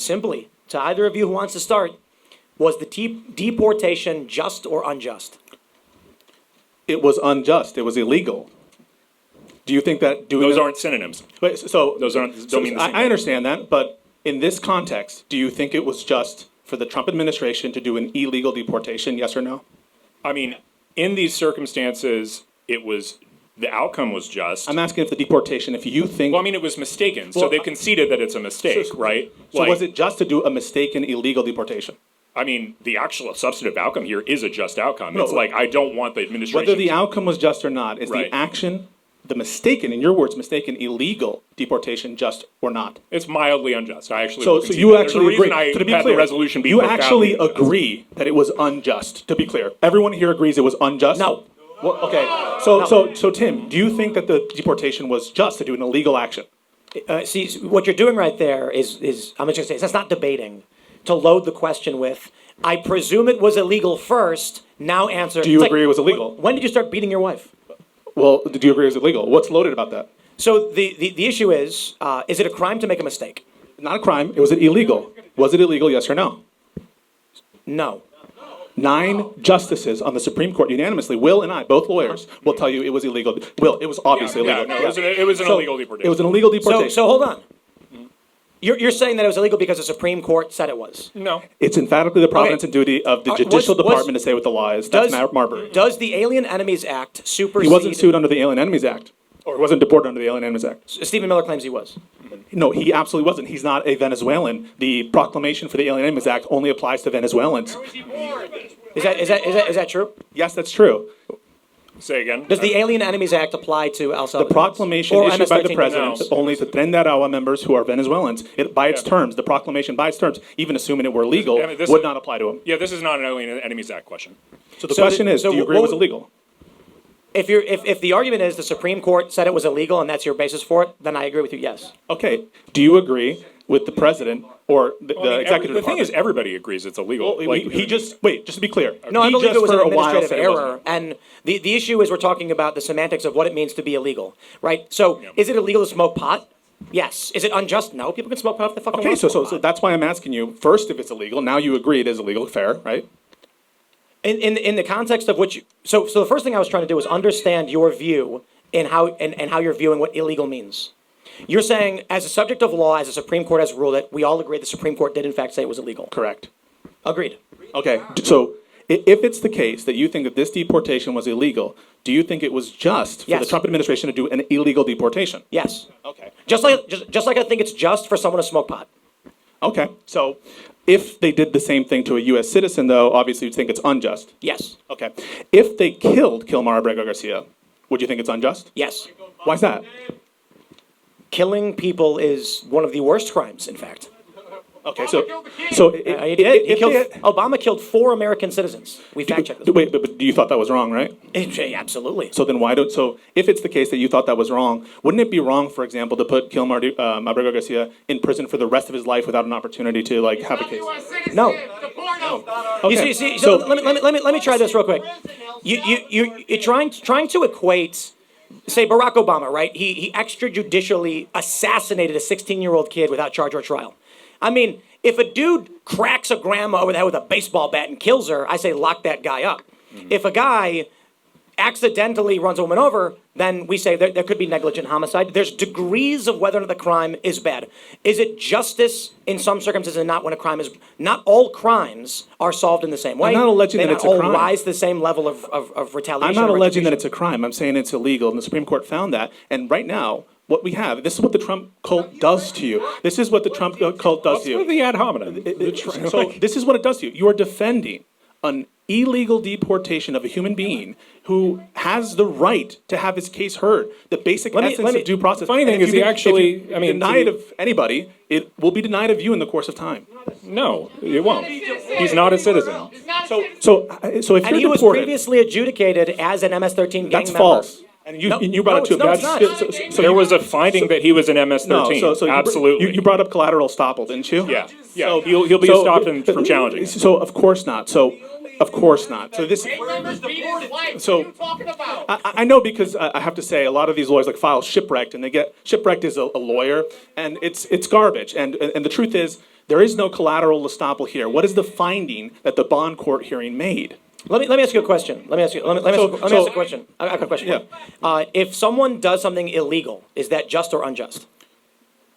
simply, to either of you who wants to start, was the deportation just or unjust? It was unjust. It was illegal. Do you think that doing Those aren't synonyms. Wait, so Those don't mean the same I thing. understand that, but in this context, do you think it was just for the Trump administration to do an illegal deportation? Yes or no? I mean, in these circumstances, the outcome was just. I'm asking if the deportation, if you think. Well, I mean, it was mistaken, so Well, they conceded that it's a mistake, right? So was it just to do a mistaken illegal deportation? I mean, the actual substantive outcome here is a just outcome. No, It's like, I don't want the administration. Whether the outcome was just or not, is Right. the action, the mistaken, in your words, mistaken illegal deportation just or not? It's mildly unjust. I actually. So will concede you that. actually There's a agree. reason I So to be had clear, the resolution be you profoundly actually unjust. agree that it was unjust. To be clear, everyone here agrees it was unjust. No. Well, okay. So Tim, do you think that the deportation was just to do an illegal action? See, what you're doing right there is I'm just going to say, that's not debating. To load the question with, I presume it was illegal first, now answer. Do you It's like, agree it was illegal? When did you start beating your wife? Well, do you agree it was illegal? What's loaded about that? So the issue is it a crime to make a mistake? Not a crime. Was it illegal? Was it illegal? Yes or no? No. 9 justices on the Supreme Court unanimously, Will and I, both lawyers, will tell you it was illegal. Will, it was obviously Yeah, illegal. no, it was an illegal deportation. It was an illegal deportation. So hold on. You're saying that it was illegal because the Supreme Court said it was? No. It's emphatically the province and duty of the judicial department to say what the law is. That's Marbury. Does the Alien Enemies Act supersede? He wasn't sued under the Alien Enemies Act, or wasn't deported under the Alien Enemies Act. Stephen Miller claims he was. No, he absolutely wasn't. He's not a Venezuelan. The proclamation for the Alien Enemies Act only applies to Venezuelans. Is that true? Yes, that's true. Say again. Does the Alien Enemies Act apply to El Salvador? The proclamation Or issued by the MS-13? president No. only to Tren de Aragua members who are Venezuelans, by its terms, the proclamation by its terms, even assuming it were legal, I mean, this would is- not apply to him. Yeah, this is not an Alien Enemies Act question. So the question is, so do you agree it was illegal? If the argument is the Supreme Court said it was illegal and that's your basis for it, then I agree with you. Yes. Okay. Do you agree with the president or the executive The thing is, department? everybody agrees it's illegal. Well, just to be clear. No, I he believe just it was for an a while administrative said it wasn't. error, and the issue is we're talking about the semantics of what it means to be illegal, right? So, is it illegal to smoke pot? Yes. Is it unjust? No. People can smoke pot if they fucking Okay, want. so that's why I'm asking you first if it's illegal. Now you agree it is illegal, fair, right? In the context of which, so the first thing I was trying to do was understand your view in how you're viewing what illegal means. You're saying, as a subject of law, as the Supreme Court has ruled it, we all agree the Supreme Court did in fact say it was illegal. Correct. Agreed. Okay, so if it's the case that you think that this deportation was illegal, do you think it was just for the Yes. Trump administration to do an illegal deportation? Yes. Okay. Just like I think it's just for someone to smoke pot. Okay, so if they did the same thing to a U.S. citizen, though, obviously you'd think it's unjust. Yes. Okay. If they killed Kilmar Abrego Garcia, would you think it's unjust? Yes. Why's that? Killing people is one of the worst crimes, in fact. Okay, so He did. Obama killed 4 American citizens. We fact-checked this. Wait, but you thought that was wrong, right? Absolutely. So then so if it's the case that you thought that was wrong, wouldn't it be wrong, for example, to put Kilmar Abrego Garcia in prison for the rest of his life without an opportunity to have a case? No. Okay. You see, so let me try this real quick. You're trying to equate, say, Barack Obama, right? He extrajudicially assassinated a 16-year-old kid without charge or trial. I mean, if a dude cracks a grandma over the head with a baseball bat and kills her, I say lock that guy up. If a guy accidentally runs a woman over, then we say there could be negligent homicide. There's degrees of whether or not the crime is bad. Is it justice in some circumstances and not when a crime is... Not all crimes are solved in the same way. I'm not alleging that it's a They crime. not all rise to the same level of retaliation. I'm not or alleging that retribution. it's a crime. I'm saying it's illegal, and the Supreme Court found that. And right now, what we have, this is what the Trump cult does to you. This is what the Trump cult does to you. The ad hominem. So this is what it does to you. You are defending an illegal deportation of a human being who has the right to have his case heard. The basic essence of due process. Funny thing And if is you he actually- if you I mean, deny it of anybody, it will be denied of you in the course of time. No, it won't. He's not a citizen. So if And you're he was deported, previously adjudicated as an MS-13 gang that's member. false. And you brought it to it's not. so There was a finding that he was an No, MS-13. so Absolutely. you brought up collateral estoppel, didn't you? Yeah. So- He'll be so- stopped from challenging it. So of course not. So of course not. So this. So I know because I have to say a lot of these lawyers like file shipwrecked and they get shipwrecked as a lawyer and it's garbage and the truth is There is no collateral estoppel here. What is the finding that the bond court hearing made? Let me ask you a question. Let me ask you a question. I have a question. Yeah. If someone does something illegal, is that just or unjust?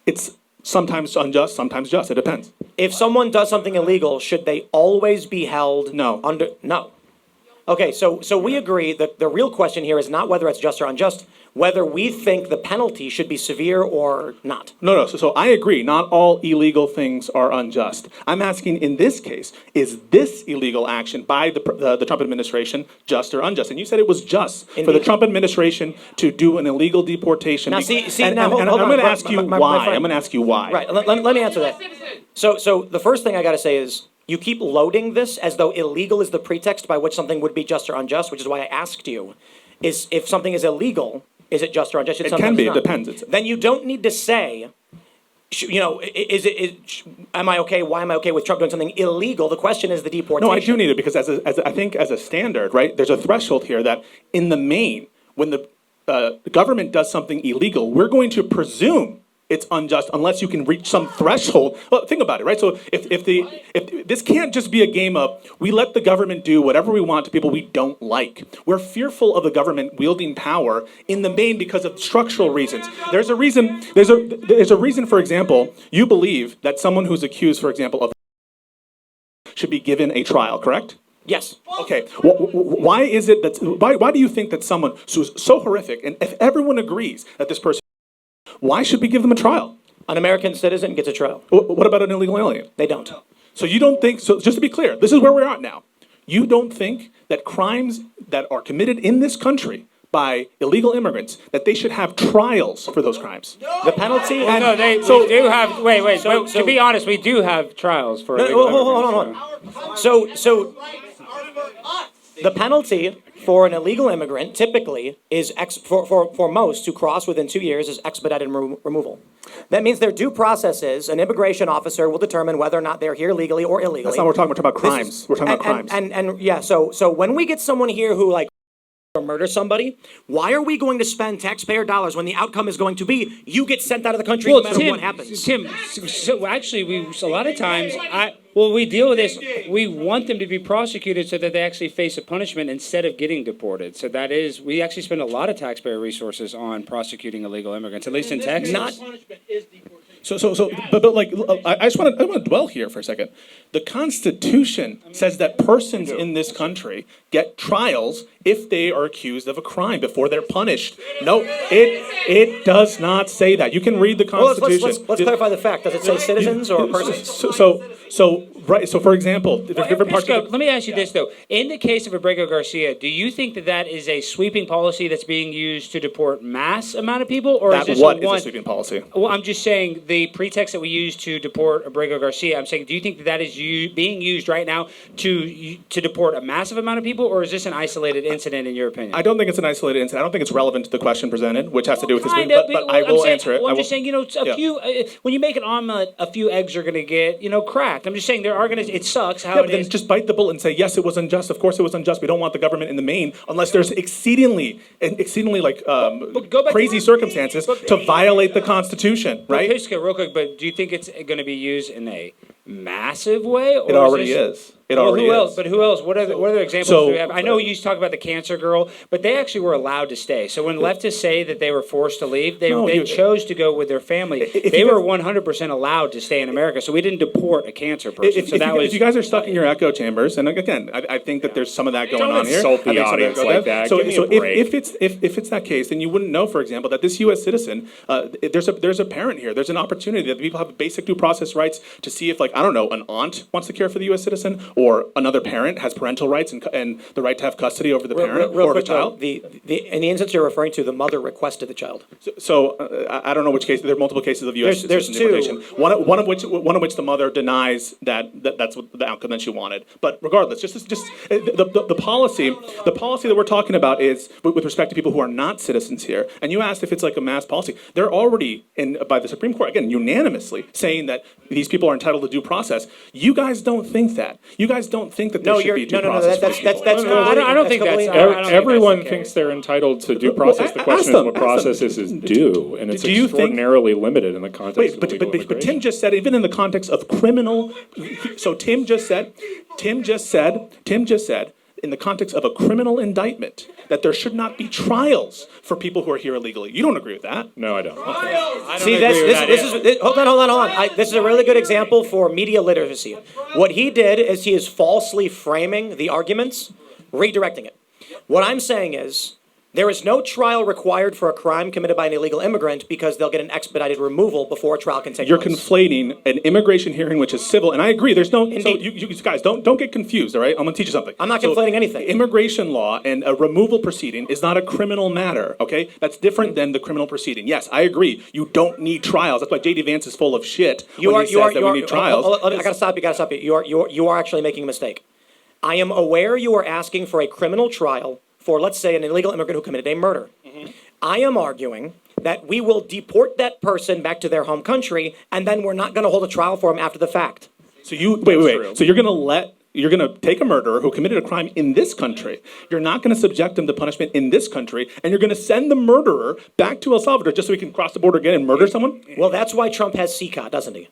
It's sometimes unjust, sometimes just. It depends. If someone does something illegal, should they always be held No. No. Okay, so we agree that the real question here is not whether it's just or unjust, whether we think the penalty should be severe or not. No. So I agree. Not all illegal things are unjust. I'm asking, in this case, is this illegal action by the Trump administration just or unjust? And you said it was just for the Indeed. Trump administration to do an illegal deportation. Now, And hold I'm on, going to ask you my why. friend. I'm going to ask you why. Right, let me answer that. So the first thing I gotta say is, you keep loading this as though illegal is the pretext by which something would be just or unjust, which is why I asked you, is if something is illegal, is it just or unjust? It can Sometimes be. It not. depends. Then you don't need to say, am I okay? Why am I okay with Trump doing something illegal? The question is the deportation. No, I do need it because I think as a standard, right, there's a threshold here that in the main, when the government does something illegal, we're going to presume it's unjust unless you can reach some threshold. Well, think about it, right? So if this can't just be a game of we let the government do whatever we want to people we don't like. We're fearful of the government wielding power in the main because of structural reasons. There's a reason. There's a reason. For example, you believe that someone who's accused, for example, of should be given a trial, correct? Yes. Okay. Why is it that? Why do you think that someone who's so horrific, and if everyone agrees that this person, why should we give them a trial? An American citizen gets a trial. What about an illegal alien? They don't. So you don't think, so just to be clear, this is where we're at now. You don't think that crimes that are committed in this country by illegal immigrants, that they should have trials for those crimes? The penalty. No, we do have. Wait. To be honest, we do have trials for. Hold on. So the penalty for an illegal immigrant typically is for most who cross within 2 years is expedited removal. That means their due process is an immigration officer will determine whether or not they're here legally or illegally. That's not what we're talking about. We're talking about crimes. We're talking about crimes. And yeah, so when we get someone here who like or murder somebody, why are we going to spend taxpayer dollars when the outcome is going to be you get sent out of the country no matter what happens? Tim, so actually, a lot of times, we deal with this. We want them to be prosecuted so that they actually face a punishment instead of getting deported. So that is, we actually spend a lot of taxpayer resources on prosecuting illegal immigrants, at least in Texas. But like, I want to dwell here for a second. The Constitution says that persons in this country get trials if they are accused of a crime before they're punished. No, it does not say that. You can read the Constitution. Well, let's clarify the fact. Does it say citizens or persons? So for example, there's different parts of let me ask you this though. In the case of Abrego Garcia, do you think that is a sweeping policy that's being used to deport mass amount of people, or is this a sweeping policy? Well, I'm just saying the pretext that we use to deport Abrego Garcia. I'm saying, do you think that is being used right now to deport a massive amount of people, or is this an isolated incident in your opinion? I don't think it's an isolated incident. I don't think it's relevant to the question presented, which has to do with this. But I I'm will saying, answer it. Well, I'm just saying, few. When you make an omelet, a few eggs are going to get cracked. I'm just saying there are going to. It sucks how but it then is. just bite the bullet and say yes, it was unjust. Of course, it was unjust. We don't want the government in the main unless there's exceedingly like crazy circumstances to violate the Constitution, right? Piska, real quick, but do you think it's going to be used in a massive way? Or it already is. It already who is. else? But who else? What other examples do we have? I know you talk about the cancer girl, but they actually were allowed to stay. So when leftists say that they were forced to leave, they chose to go with their family. They were 100% allowed to stay in America. So we didn't deport a cancer person. If you guys are stuck in your echo chambers, and again, I think that there's some of that going on here. Don't insult the audience like that. So Give me a break. if it's that case, then you wouldn't know, for example, that this U.S. citizen, there's a parent here. There's an opportunity that people have basic due process rights to see if, like, I don't know, an aunt wants to care for the U.S. citizen, or another parent has parental rights and the right to have custody over the parent or the child. In the instance you're referring to, the mother requested the child. So I don't know which case. There are multiple cases of U.S. There's citizen deportation. One of which the mother denies that's what the outcome that she wanted. But regardless, the policy that we're talking about is with respect to people who are not citizens here. And you asked if it's like a mass policy. They're already by the Supreme Court again unanimously saying that these people are entitled to due due process. You guys don't think that. You guys don't think that there should be due process for people. I don't think that's. I don't think Everyone that's the thinks case. they're entitled to due process. The ask question is them, what ask them. process is due, and it's Do you think- extraordinarily limited in the context Wait, of but illegal Tim immigration. just said, even in the context of criminal, so Tim just said, in the context of a criminal indictment, that there should not be trials for people who are here illegally. You don't agree with that? No, I don't. See, hold on. This is a really good example for media literacy. What he did is he is falsely framing the arguments, redirecting it. What I'm saying is, there is no trial required for a crime committed by an illegal immigrant because they'll get an expedited removal before a trial can take You're place. conflating an immigration hearing, which is civil, and I agree, there's no, so Indeed. you guys, don't get confused, all right? I'm gonna teach you something. I'm not So, conflating anything. Immigration law and a removal proceeding is not a criminal matter, okay? That's different than the criminal proceeding. Yes, I agree, you don't need trials. That's why J.D. Vance is full of shit when he says that we need trials. I gotta stop you. You are actually making a mistake. I am aware you are asking for a criminal trial for, let's say, an illegal immigrant who committed a murder. I am arguing that we will deport that person back to their home country, and then we're not gonna hold a trial for him after the fact. So wait. true. So you're gonna take a murderer who committed a crime in this country. You're not gonna subject him to punishment in this country, and you're gonna send the murderer back to El Salvador just so he can cross the border again and murder someone? Well, that's why Trump has CCOT, doesn't he?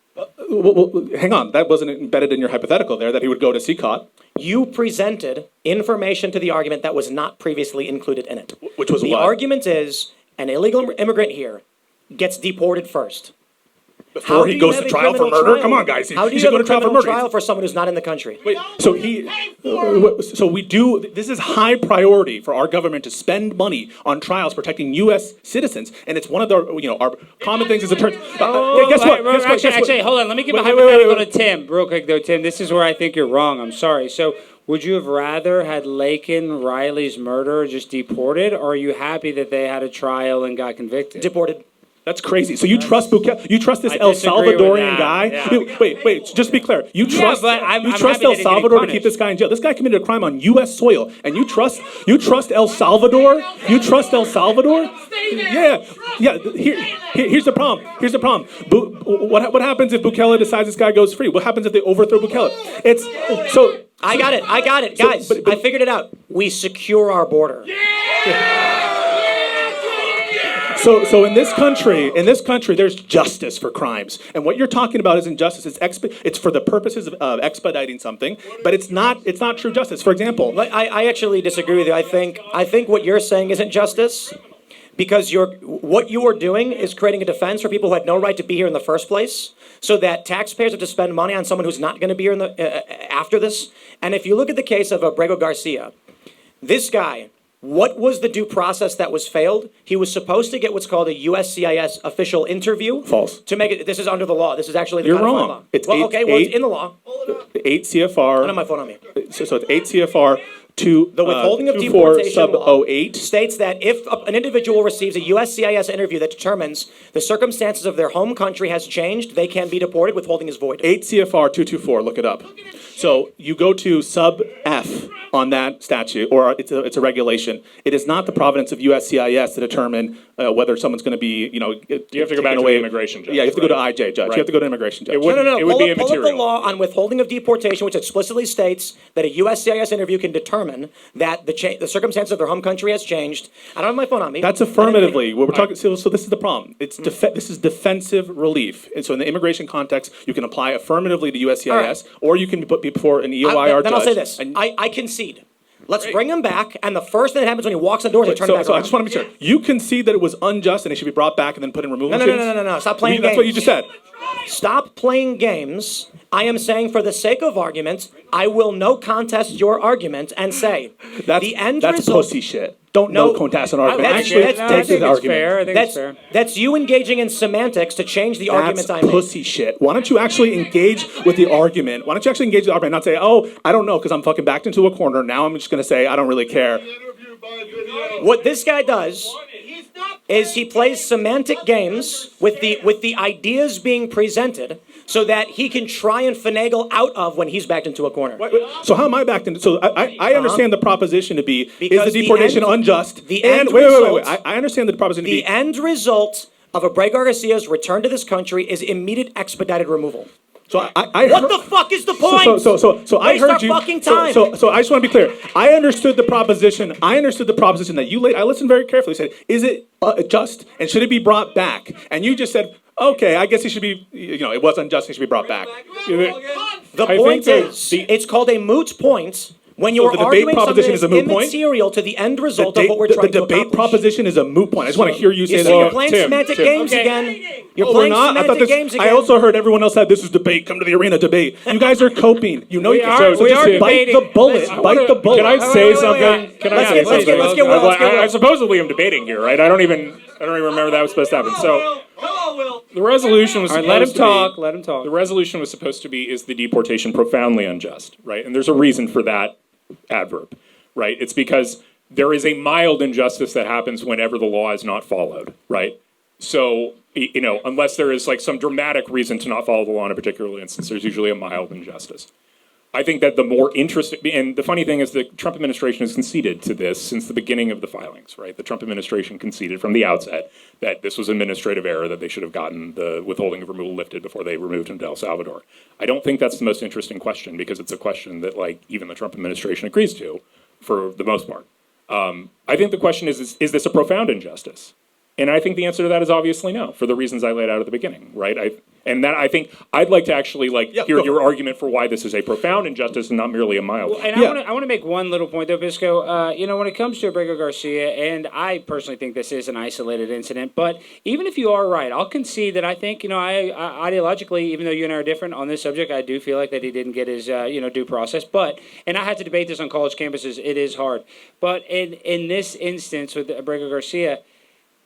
Well, hang on, that wasn't embedded in your hypothetical there, that he would go to CCOT. You presented information to the argument that was not previously included in it. Which was the what? argument is an illegal immigrant here gets deported first. Before he goes to trial for murder? Come on, guys. How do He's you have going a to trial for criminal murder. trial for someone who's not in the country? Wait, so we do, this is high priority for our government to spend money on trials protecting U.S. citizens, and it's one of the, our common things as it turns. Guess what? Actually, hold on. Let me give a Wait, hypothetical wait. to Tim, real quick though. Tim, this is where I think you're wrong. I'm sorry. So, would you have rather had Laken Riley's murderer just deported, or are you happy that they had a trial and got convicted? Deported. That's crazy. So you trust Bukele? You trust this I El disagree with Salvadorian that. guy? Yeah. Wait. Just to be clear. You trust? but I'm you happy trust that El he's getting Salvador to keep punished. this guy in jail? This guy committed a crime on U.S. soil, and you trust El Salvador? You trust El Salvador? Yeah. Here's the problem. What happens if Bukele decides this guy goes free? What happens if they overthrow Bukele? I got it, guys. I figured it out. We secure our border. So in this country, there's justice for crimes, and what you're talking about isn't justice. It's for the purposes of expediting something, but it's not true justice. For example, I actually disagree with you. I think what you're saying isn't justice, because what you are doing is creating a defense for people who had no right to be here in the first place, so that taxpayers have to spend money on someone who's not going to be here after this. And if you look at the case of Abrego Garcia, this guy, what was the due process that was failed? He was supposed to get what's called a USCIS official interview. False. To make it, this is under the law. This is actually the You're codified wrong. law. It's it's in the law. 8 CFR. I don't have my phone on me. So it's 8 CFR The withholding of 24 deportation sub law 08. states that if an individual receives a USCIS interview that determines the circumstances of their home country has changed, they can be deported. Withholding is void. 8 CFR 224, look it up. So you go to sub F on that statute, or it's a regulation. It is not the providence of USCIS to determine whether someone's going to be, You have to go back to the immigration judge. Yeah, you have to go to right? IJ judge. Right. You have to go to immigration judge. It would- No. It would be Pull up the immaterial. law on withholding of deportation, which explicitly states that a USCIS interview can determine that the circumstances of their home country has changed. I don't have my phone on me. That's affirmatively. What we're talking. So this is the problem. This is defensive relief, and so in the immigration context, you can apply affirmatively to USCIS, or you can be before an EOIR Then judge. I'll say this. and- I concede. Let's bring him back, and the first thing that happens when he walks in the door is they turn So, him back so I around. just want to be sure. You concede that it was unjust and it should be brought back and then put in removal proceedings? No. Stop playing That's what you games. just said. Stop playing games. I am saying, for the sake of argument, I will no contest your argument and say the end That's result. pussy shit. Don't No, no contest an argument. that's- Actually, that's- take I the think it's argument. fair. I think it's fair. That's you engaging in semantics to change the arguments That's I made. pussy shit. Why don't you actually engage with the argument? Why don't you actually engage with the argument and not say, oh, I don't know because I'm fucking backed into a corner. Now I'm just going to say I don't really care. What this guy does is he plays semantic games with the ideas being presented so that he can try and finagle out of when he's backed into a corner. So how am I backed into? So I understand the proposition to be, Because is the deportation end- unjust? the and end wait. result- I understand the proposition to The be. end result of Abrego Garcia's return to this country is immediate expedited removal. So I What heard- the fuck is the point? So I Waste heard our you. fucking time. So I just want to be clear. I understood the proposition. That you laid. I listened very carefully. You said, is it just and should it be brought back? And you just said, okay, I guess it should be. It was unjust. It should be brought back. The I point think that is, it's called a moot point when you are the debate arguing proposition something is a that's moot point? immaterial to the end result The of what we're trying to debate accomplish. proposition is a moot point. I just want to hear you say You that. see, you're Well, playing Tim, semantic Tim. games Okay. again. You're Oh, we're playing not. semantic games again. I also heard everyone else said this is debate. Come to the arena debate. You guys are coping. You know We you can. are- So we just are bite debating. the bullet. Bite the bullet. Can I say something? Can I Let's say get- let's something? get Will, let's get Will. I supposedly am debating here, right? I don't even remember that was supposed to happen. So the resolution was All right, supposed let him to be- talk. Let him talk. The resolution was supposed to be, is the deportation profoundly unjust, right? And there's a reason for that adverb, right? It's because there is a mild injustice that happens whenever the law is not followed, right? So, unless there is like some dramatic reason to not follow the law in a particular instance, there's usually a mild injustice. I think that the more interesting, and the funny thing is the Trump administration has conceded to this since the beginning of the filings, right? The Trump administration conceded from the outset that this was an administrative error, that they should have gotten the withholding of removal lifted before they removed him to El Salvador. I don't think that's the most interesting question because it's a question that like even the Trump administration agrees to for the most part. I think the question is this a profound injustice? And I think the answer to that is obviously no, for the reasons I laid out at the beginning, right? I think I'd like to actually hear your argument for why this is a profound injustice and not merely a mild one. And I want to make one little point though, Bisco. When it comes to Abrego Garcia, and I personally think this is an isolated incident, but even if you are right, I'll concede that I think, I ideologically, even though you and I are different on this subject, I do feel like that he didn't get his, due process. And I had to debate this on college campuses. It is hard. But in this instance with Abrego Garcia,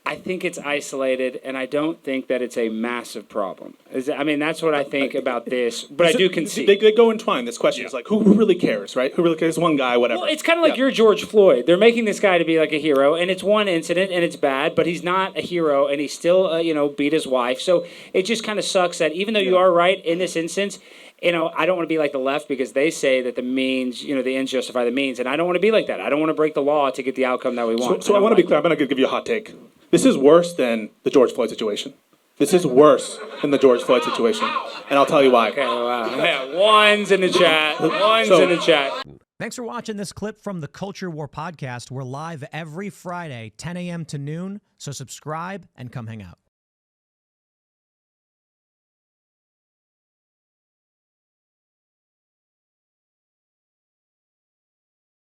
I think it's isolated, and I don't think that it's a massive problem. That's what I think about this, but I do concede. They go entwined. This question is like, who really cares, right? Who really cares? One guy, whatever. Well, it's kind of like you're George Floyd. They're making this guy to be like a hero, and it's one incident, and it's bad, but he's not a hero, and he still, beat his wife. So it just kind of sucks that even though you are right in this instance, I don't want to be like the left because they say that the means, the ends justify the means, and I don't want to be like that. I don't want to break the law to get the outcome that we want. So I want to be clear. I'm going to give you a hot take. This is worse than the George Floyd situation. This is worse than the George Floyd situation, and I'll tell you why. Okay, wow. Yeah, one's in the chat. In the chat. Thanks for watching this clip from the Culture War Podcast. We're live every Friday, 10 a.m. to noon, so subscribe and come hang out.